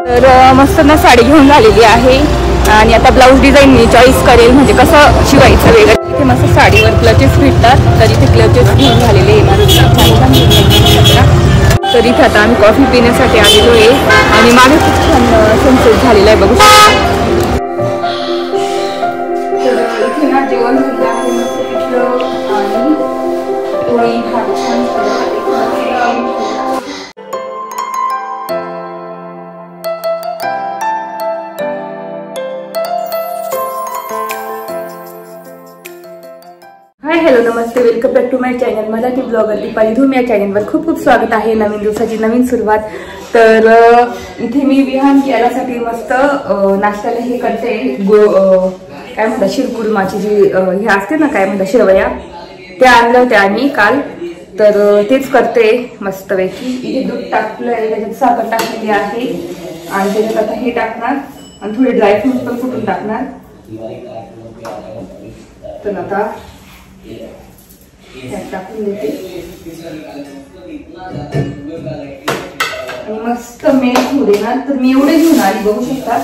तर मस्त ना साडी घेऊन झालेली आहे आणि आता ब्लाऊज डिझाईन मी चॉईस करेल, म्हणजे कसं शिवायचं वेगळं. इथे मस्त साडीवर क्लचेस भेटतात, तर इथे क्लचेस घेऊन झालेले येणार. तर इथे आता आम्ही कॉफी पिण्यासाठी आलेलो आहे आणि मागे खूप छान सनसेट झालेला आहे, बघू शकता. तर इथे ना जेवण झालं आहे मस्त पिठलं आणि पोळी भात छान हॅलो नमस्ते, welcome back to my channel Marathi blogger Deepali Dhoom या चॅनलवर खूप खूप स्वागत आहे. नवीन दिवसाची नवीन सुरुवात. तर इथे मी विहान केल्यासाठी मस्त नाश्त्याला हे करते, काय म्हणतात शिरकुर्माची जी हे असते ना, काय म्हणतात शेवया, त्या आणल्या होत्या आम्ही काल. तर तेच करते मस्तपैकी. इथे दूध टाकलंय, त्याच्यात साखर टाकलेली आहे आणि त्याच्यात आता हे टाकणार आणि थोडे ड्रायफ्रूट पण कुटून टाकणार. तर आता टाकून देते आणि मस्त मेल्ट होऊ देणार. तर मी एवढे घेऊन आली, बघू शकता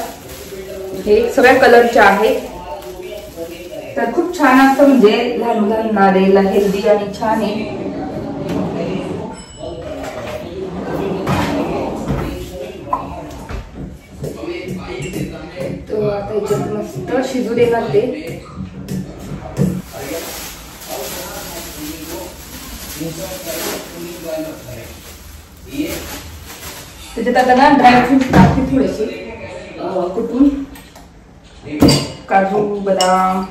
हे सगळ्या कलरच्या आहेत. तर खूप छान असतं, म्हणजे लहान मुलांना द्यायला हेल्दी आणि छान आहे. तर आता याच्यात मस्त शिजू देणार ते. त्याच्यात आता ना ड्रायफ्रूट टाकते थोडेसे कुठून, काजू बदाम,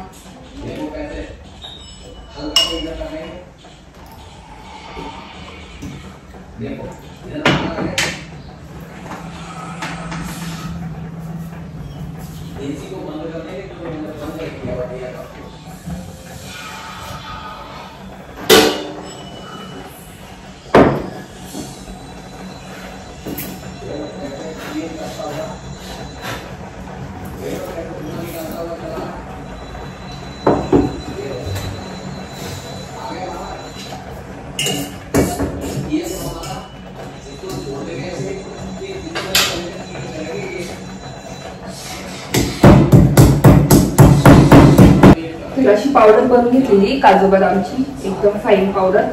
अशी पावडर बनवून घेतलेली काजू बदामची, एकदम फाईन पावडर.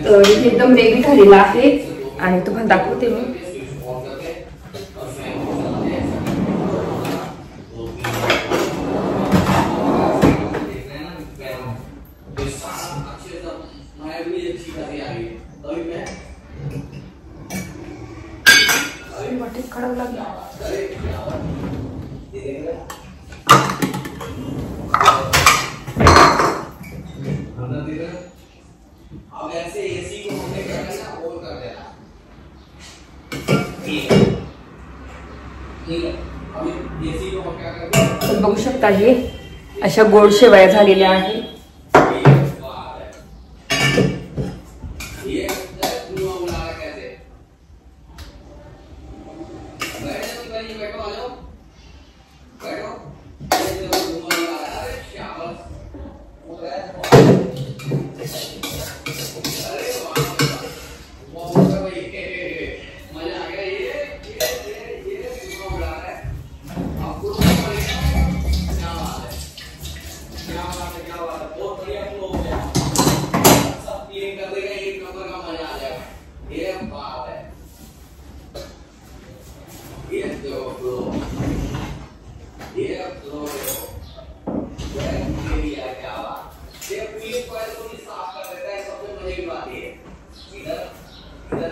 तर इथे एकदम रेडी झालेला आहे आणि तुम्हाला दाखवते मी. बघू शकता हे अशा गोड शेवया झालेल्या आहेत.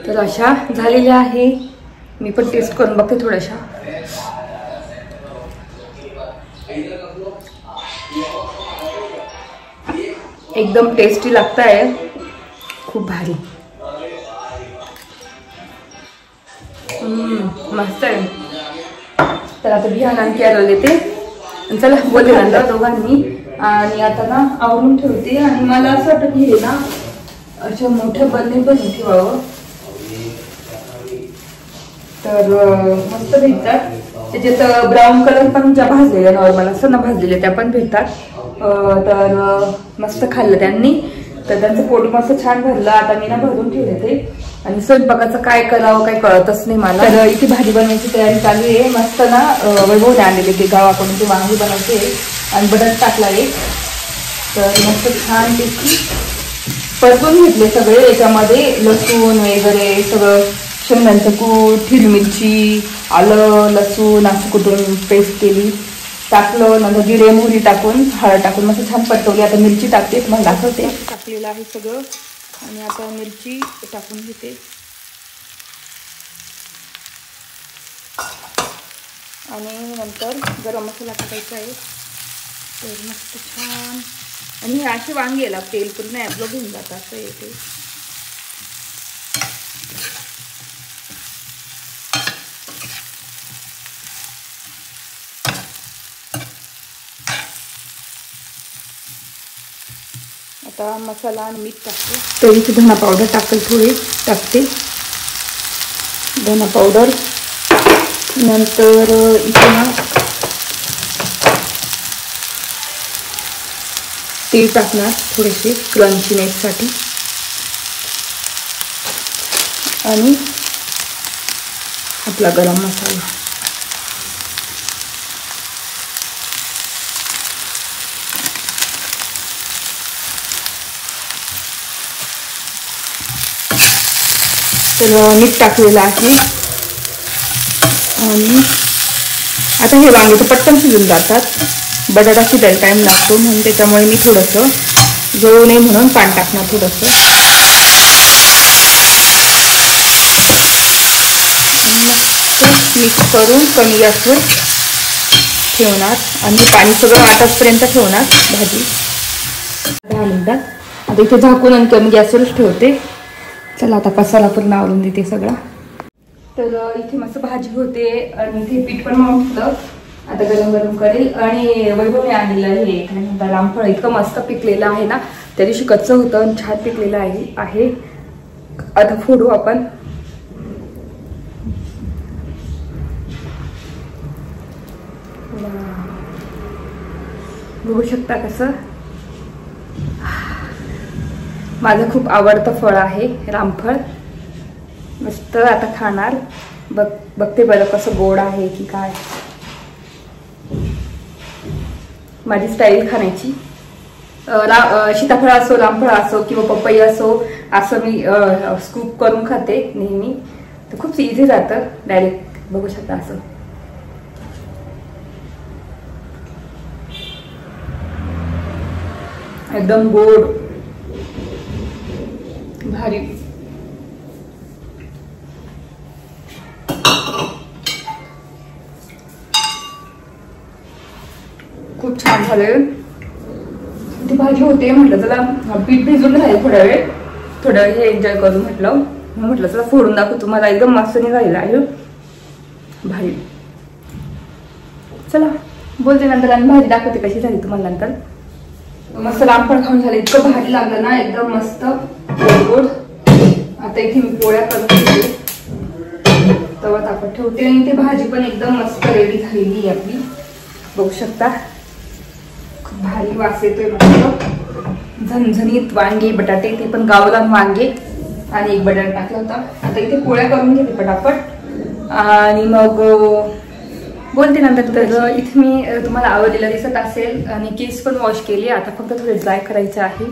तर अशा झालेल्या आहे. मी पण टेस्ट करून बघते थोड्याशा. एकदम टेस्टी लागत आहे, खूप भारी. मस्त आहे. तर आता बिहान आणखी आलं देते. चला बोलते नंतर दोघांनी. आणि आता ना आवरून ठेवते. आणि मला असं वाटतं की हे ना अशा मोठ्या बरणी पण ठेवावं तर मस्त भेटतात. त्याच्यात ब्राऊन कलर पण ज्या भाजलेल्या नॉर्मल असं ना भाजलेल्या त्या पण भेटतात. तर मस्त खाल्लं त्यांनी तर त्यांचं पोट मस्त छान भरलं. आता मी ना भरून ठेवले ते आणि स्वयंपाकाचं काय करावं काही कळतच नाही मला. तर इथे भाजी बनवायची तयारी चालू आहे. मस्त ना वैभवने आणलेले ते गावाकडून ते वांगी बनवते आणि बटाटा टाकला आहे. तर मस्त छान पैकी परतून घेतले सगळे. याच्यामध्ये लसूण वगैरे सगळं शेंगदाण्याचं कूट, हिरवी मिरची, आलं लसूण असं कुठून पेस्ट केली टाकलं. नंतर जिरे मोहरी टाकून हळद टाकून मस्त छान परतवली. आता मिरची टाकते तुम्हाला दाखवते. टाकलेलं आहे सगळं आणि आता मिरची टाकून घेते आणि नंतर गरम मसाला टाकायचा आहे. तर मस्त छान आणि हे असे वांगे याला तेल पूर्ण ॲब्झॉर्ब घेऊन जातं असं येते. आता मसाला आणि मीठ टाकते. तर इथे धना पावडर थोडी टाकते धना पावडर. नंतर इथे ना तेल टाकणार थोडेसे क्रंचीनेससाठी आणि आपला गरम मसाला. तर मीठ टाकलेलं आहे आणि आता हे वांगे तर पटकन शिजून जातात. बटाटा शिजायला टाईम लागतो म्हणून त्याच्यामुळे मी थोडंसं जळू नये म्हणून पाणी टाकणार थोडंसं. मस्त मिक्स करून कमी गॅसवर ठेवणार आणि पाणी सगळं आतापर्यंत ठेवणार भाजी 10 मिनिटात. आता इथे झाकून आणि कमी गॅसवरच ठेवते. चला आता पसारा पूर्ण आवरून देते सगळा. तर इथे मस्त भाजी होते आणि इथे पीठ पण मळलं. आता गरम गरम करेल आणि वैभवने आणलेलं आहे काय म्हणतात रामफळ. इतकं मस्त पिकलेलं आहे ना. त्या दिवशी कच्चं होतं आणि छान पिकलेलं आहे. आता फोडू आपण. बघू शकता कसं माझं खूप आवडतं फळ आहे रामफळ. मस्त आता खाणार. बघते बरं कसं गोड आहे की काय. माझी स्टाईल खाण्याची. सीताफळ असो रामफळ असो किंवा पपई असो असं मी स्कूप करून खाते नेहमी. तर खूप इझी जातं डायरेक्ट. बघू शकता असं एकदम गोड भारी. खूप छान झाले. ती भाजी होते म्हटलं चला पीठ भिजून राहील थोडा वेळ हे एन्जॉय करू म्हटलं चला फोडून दाखवू तुम्हाला. एकदम मस्त निघालेला आहे भाजी. चला बोलते नंतर आणि भाजी दाखवते कशी झाली तुम्हाला नंतर. मस्त रामफळ खाऊन झालं. इतकं भारी लागलं ना एकदम मस्त गोड. आता इथे मी पोळ्या करून ठेवते. तवा तापत ठेवते आणि ती भाजी पण एकदम मस्त रेडी झालेली आहे आपली. बघू शकता खूप भारी वास येतोय मस्त. झणझणीत वांगे बटाटे ते पण गावरान वांगे आणि एक बटाटा टाकला होता. आता इथे पोळ्या करून घेते पटापट आणि मग बोलते नंतर. तर इथे मी तुम्हाला आवडलेलं दिसत असेल आणि केस पण वॉश केले. आता फक्त थोडे ड्राय करायचे आहे.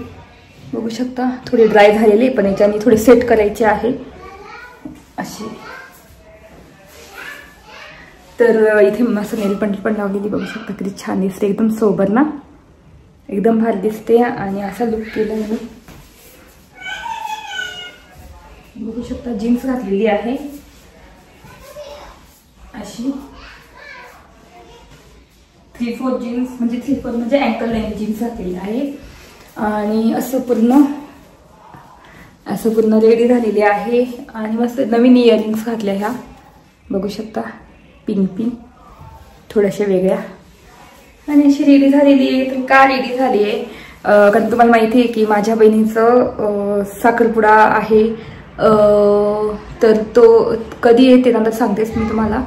बघू शकता थोडे ड्राय झालेले पण याच्याने थोडे सेट करायचे आहे अशी. तर इथे मस्त नेल पेंट पण लावलेली. बघू शकता किती छान दिसते. एकदम सोबर ना. एकदम भारी दिसते आणि असा लुक केला मी. बघू शकता जीन्स घातलेली आहे अशी 3/4 जीन्स म्हणजे 3/4 म्हणजे अँकल लेंथ जीन्स घातलेली आहे. आणि असं पूर्ण रेडी झालेली आहे. आणि मस्त नवीन इयरिंग्स घातल्या ह्या. बघू शकता पिंक थोड्याशा वेगळ्या आणि अशी रेडी झालेली आहे. तर का रेडी झाली आहे कारण तुम्हाला माहिती आहे की माझ्या बहिणीचं साखरपुडा आहे, तर तो कधी आहे ते नंतर सांगतेस मी तुम्हाला.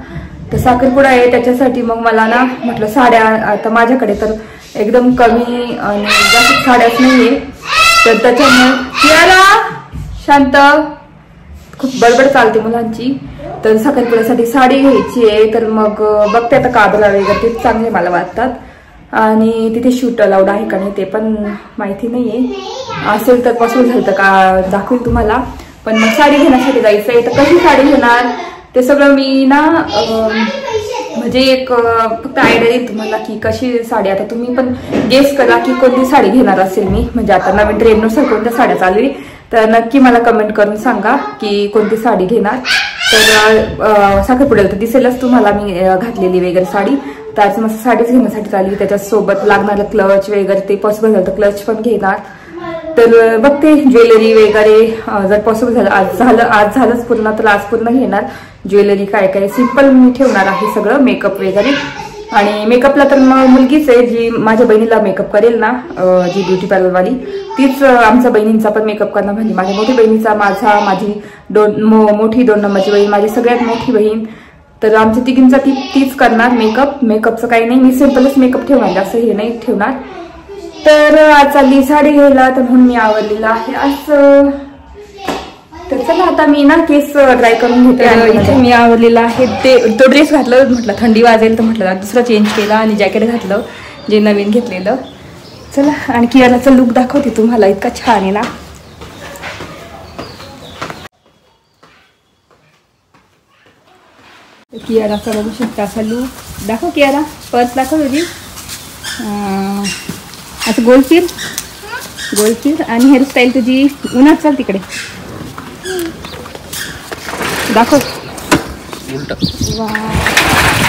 तर साखरपुडा आहे त्याच्यासाठी मग मला ना म्हटलं साड्या, आता माझ्याकडे तर एकदम कमी आणि जास्त साड्याच नाहीये, तर त्याच्यामुळे याला शांत खूप बडबड चालते मुलांची. तर साखरपुड्यासाठी साडी घ्यायची आहे, तर मग बघते आता काबरा वगैरे ते चांगले मला वाटतात. आणि तिथे शूट अलाउड आहे का नाही ते पण माहिती नाहीये, असेल तर पॉसिबल झालं तर का दाखवेल तुम्हाला. पण मग साडी घेण्यासाठी जायचंय, तर कशी साडी घेणार ते सगळं मी ना म्हणजे एक फक्त आयडिया देईल तुम्हाला की कशी साडी. आता तुम्ही पण गेस करा की कोणती साडी घेणार असेल मी, म्हणजे आता नवीन ट्रेंडनुसार कोणत्या साड्या चालू आहे, तर नक्की मला कमेंट करून सांगा की कोणती साडी घेणार. तर साखरपुड्याला तर दिसेलच तुम्हाला मी घातलेली वगैरे साडी, तर मस्त साडीच घेण्यासाठी चालली. त्याच्यासोबत लागणारं क्लच वगैरे ते पॉसिबल झालं तर क्लच पण घेणार. तर बघते ज्वेलरी वगैरे जर पॉसिबल झालं, आज झालंच पूर्ण तर आज पूर्ण घेणार. ज्वेलरी काय काय सिंपल मी ठेवणार आहे सगळं, मेकअप वगैरे. आणि मेकअपला तर मुलगीच आहे जी माझ्या बहिणीला मेकअप करेल ना, जी ब्युटी पार्लरवाली, तीच आमच्या बहिणींचा पण मेकअप करणार. म्हणजे माझ्या मोठी बहिणीचा, माझी मोठी 2 नंबरची बहीण, माझी सगळ्यात मोठी बहीण, तर आमच्या तिघींचा तीच करणार मेकअप. मेकअपचं काही नाही, मी सिंपलच मेकअप ठेवणार, असं हे नाही ठेवणार. तर आज चालली साडी घ्यायला, तर म्हणून मी आवडलेला आहे असं. तर चला आता मी ना केस ड्राय करून घेते. इथे मी आवडलेला आहे तो ड्रेस घातलं, म्हटलं थंडी वाजेल तर म्हटलं दुसरा चेंज केला आणि जॅकेट घातलं जे नवीन घेतलेलं. चला आणि कियाराचा लुक दाखवते तुम्हाला, इतका छान आहे ना. कियाराचा बघू शकता असा लुक. दाखव कियारा, पर्स दाखव तुझी. असं गोल फिर आणि हेअरस्टाईल तुझी उन्हात चाल तिकडे दाखव.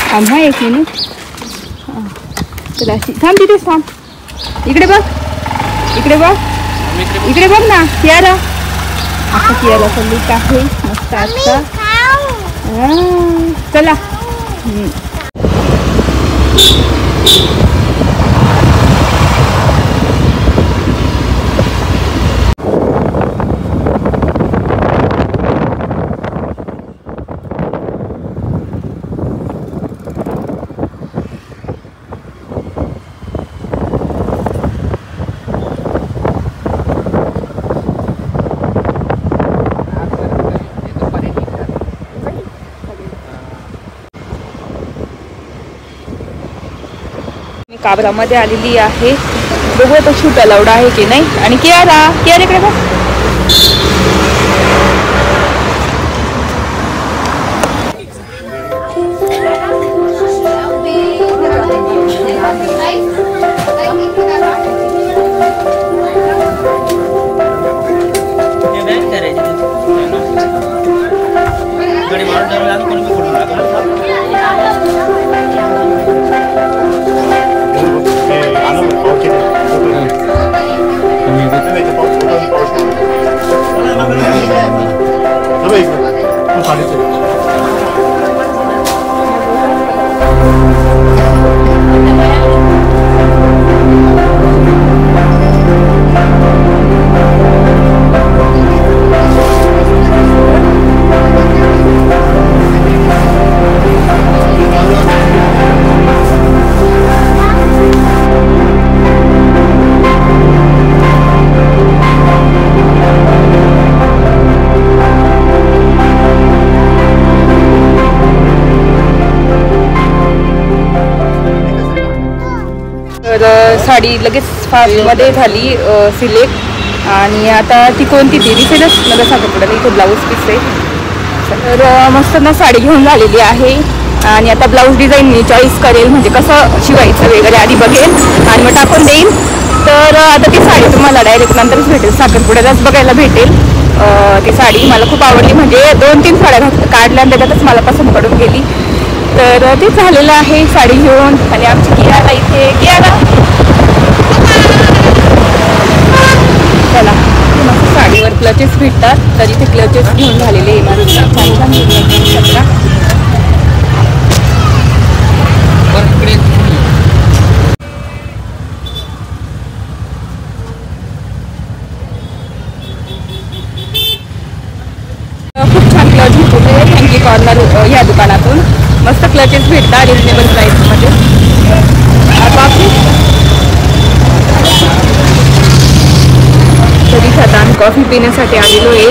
थांबा 1 मिनिट. तर अशी थांब, तिथेच थांब. इकडे बघ ना कियारा. आता कियाराचा लुक आहे मस्त आजचा. चला काबरामध्ये आलेली आहे. बघू आता शूट अलाउड आहे की नाही. आणि कियारा इकडे बघ. तर साडी लगेच फास्टमध्ये झाली सिलेक्ट. आणि आता ती कोणती ती दिसेलच मला साखरपुड्याला. इथे ब्लाऊज पीस आहे. तर मस्त ना साडी घेऊन झालेली आहे. आणि आता ब्लाऊज डिझाईन मी चॉईस करेल, म्हणजे कसं शिवायचं वगैरे आधी बघेल आणि मग टाकून देईन. तर आता ती साडी तुम्हाला डायरेक्ट नंतरच भेटेल, साखरपुड्यालाच बघायला भेटेल. ती साडी मला खूप आवडली, म्हणजे 2-3 साड्या काढल्या आणि त्याच्यातच मला पसंत पडून गेली. तर ते झालेलं आहे साडी घेऊन. आणि आमची कियारा इथे, कियारा चला. मस्त साडीवर क्लचेस भेटतात, तर इथे क्लचेस घेऊन झालेले माझं छान छान घेऊन. कॉर्नर या दुकानातून मस्त क्लचेस भेटतात रिजनेबल प्राईसमध्ये. कॉफी तरीच आता आम्ही कॉफी पिण्यासाठी आलेलो आहे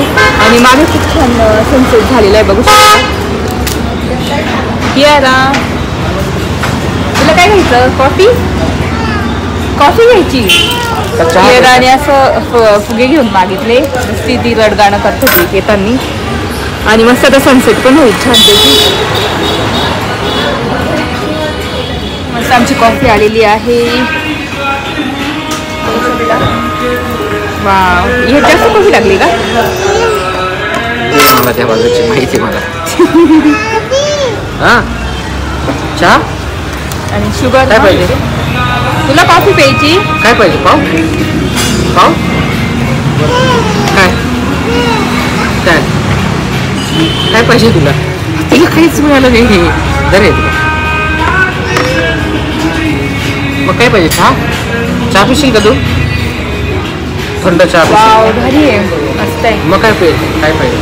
आणि मागे खूप छान सनसेट झालेला आहे बघू शकता. कियारा तुला काय घ्यायचं? कॉफी घ्यायची. कियाराने असं फुगे घेऊन मागितले. नुसती ती रडगाणं करत होती येताना आणि मस्त आता सनसेट पण होईल छानपैकी. मस्त आमची कॉफी आलेली आहे. वाव, हे जास्त कॉफी लागली का? मला त्या बाजूची माहिती मला. हा चहा आणि शुगर काय पाहिजे? तुला कॉफी प्यायची? काय पाहिजे? पाव काय काय काय पाहिजे तुला? तिला काहीच मिळालं नाही. बरे मग काय पाहिजे? चहा पिशील का तू? थंड चहा. भारी आहे, मस्त आहे. मग काय पाहिजे?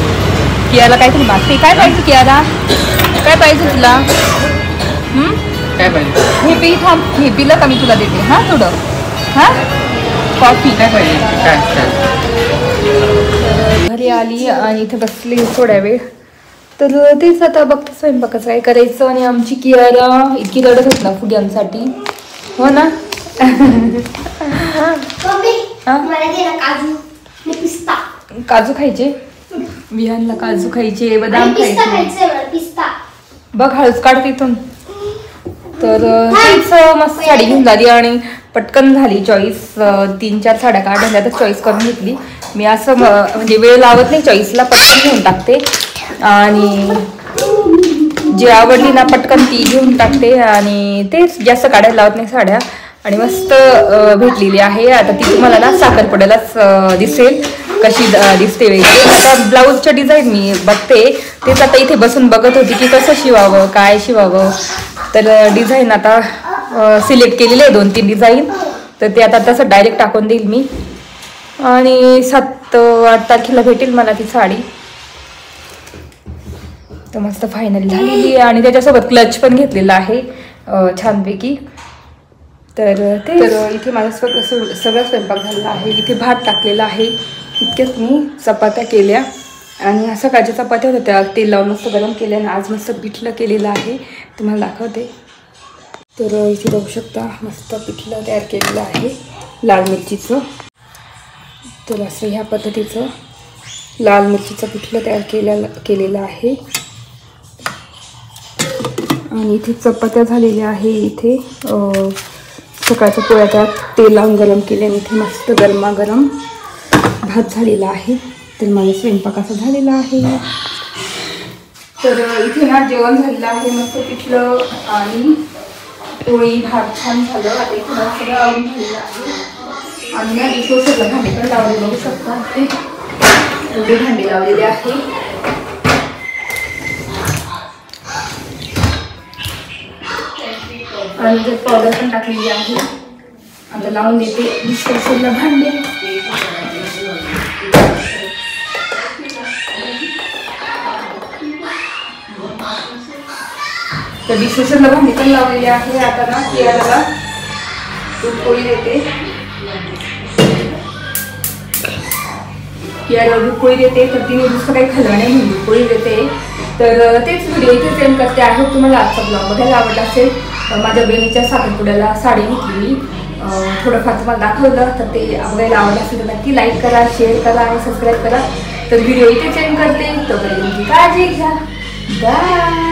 कियाला काहीतरी मागते. काय पाहिजे कियाला? काय पाहिजे तुला? काय पाहिजे? हे पी. थांब, हे पिलं का मी तुला देते. हां थोडं. हां कॉफी. काय पाहिजे? काय घरी आली आणि इथे बसली थोड्या वेळ. तर तेच आता बघते स्वयंपाकाचं काय करायचं. आणि आमची कियाला इतकी रडत होत ना फुग्यांसाठी. हो ना. काजू खायचे. विहानला काजू खायचे, बदाम खायचे. बघ हळूच काढते इथून. तर तेच मस्त साडी घेऊन झाली आणि पटकन झाली चॉईस. 3-4 साड्या काढल्या तर चॉईस करून घेतली मी. असं म्हणजे वेळ लावत नाही चॉईसला, पटकन घेऊन टाकते आणि जी आवडली ना पटकन ती घेऊन टाकते. आणि तेच जास्त काढायला लावत नाही साड्या. आणि मस्त भेटलेली आहे. आता ती तुम्हाला ना साखरपुड्यालाच दिसेल कशी दिसते वगैरे. आता ब्लाऊजच्या डिझाईन मी बघते. तेच आता इथे बसून बघत होती की कसं शिवावं, काय शिवावं. तर डिझाईन आता सिलेक्ट केलेले आहे 2-3 डिझाईन. तर ते आता तसं डायरेक्ट टाकून देईल मी. आणि 7-8 तारखेला भेटेल मला ती साडी. तर मस्त फायनल झालेली आहे. आणि त्याच्यासोबत क्लच पण घेतलेला आहे छानपैकी. तर ते इथे माझा सगळा स्वयंपाक झालेला आहे. इथे भात टाकलेला आहे. इतक्यात मी चपात्या केल्या आणि सकाळच्या चपात्या होत्या तेल लावून मस्त गरम केल्या आणि आज मस्त पिठलं केलेलं आहे. तुम्हाला दाखवते. तर इथे बघू शकता मस्त पिठलं तयार केलेलं आहे लाल मिरचीचं. तर असं ह्या पद्धतीचं लाल मिरचीचं पिठलं तयार केलेलं आहे. आणि इथे चपात्या झालेल्या आहे. इथे सकाळच्या पोळ्या त्यात तेल लावून गरम केले आणि इथे मस्त गरमागरम भात झालेला आहे. तर माझा स्वयंपाक असा झालेला आहे. तर इथे ना जेवण झालेलं आहे. मस्त पिठलं आणि पोळी भात छान झालं. आता इथे मला सगळं आवडून झालेलं आहे. आणि ना इथे सगळं भांडे पण लावले बघू शकता. ते एवढे भांडे लावलेले आहे. आणि पावडर पण टाकलेली आहे. आता लावून देते डिशवॉशरला भांडे. तर डिशवॉशरला भांडे पण लावलेले आहे. आता ना कियाला दूध पोळी देते. कियाला दूध पोळी देते. तर तिने दुसरं काही खाल्लं नाही म्हणून दूध पोळी देते. तर तेच व्हिडिओ इथे सेंड करते आहे. तुम्हाला आजचा ब्लॉग बघायला आवडला असेल. माझ्या बहिणीच्या साखरपुड्याला साडी घेतली मी. थोडंफार तुम्हाला दाखवलं. तर ते बघायला आवडलं असेल तर नक्की लाईक करा, शेअर करा आणि सबस्क्राईब करा. तर व्हिडिओ इथे सेंड करते. तोपर्यंत तुमची काळजी घ्या. बाय.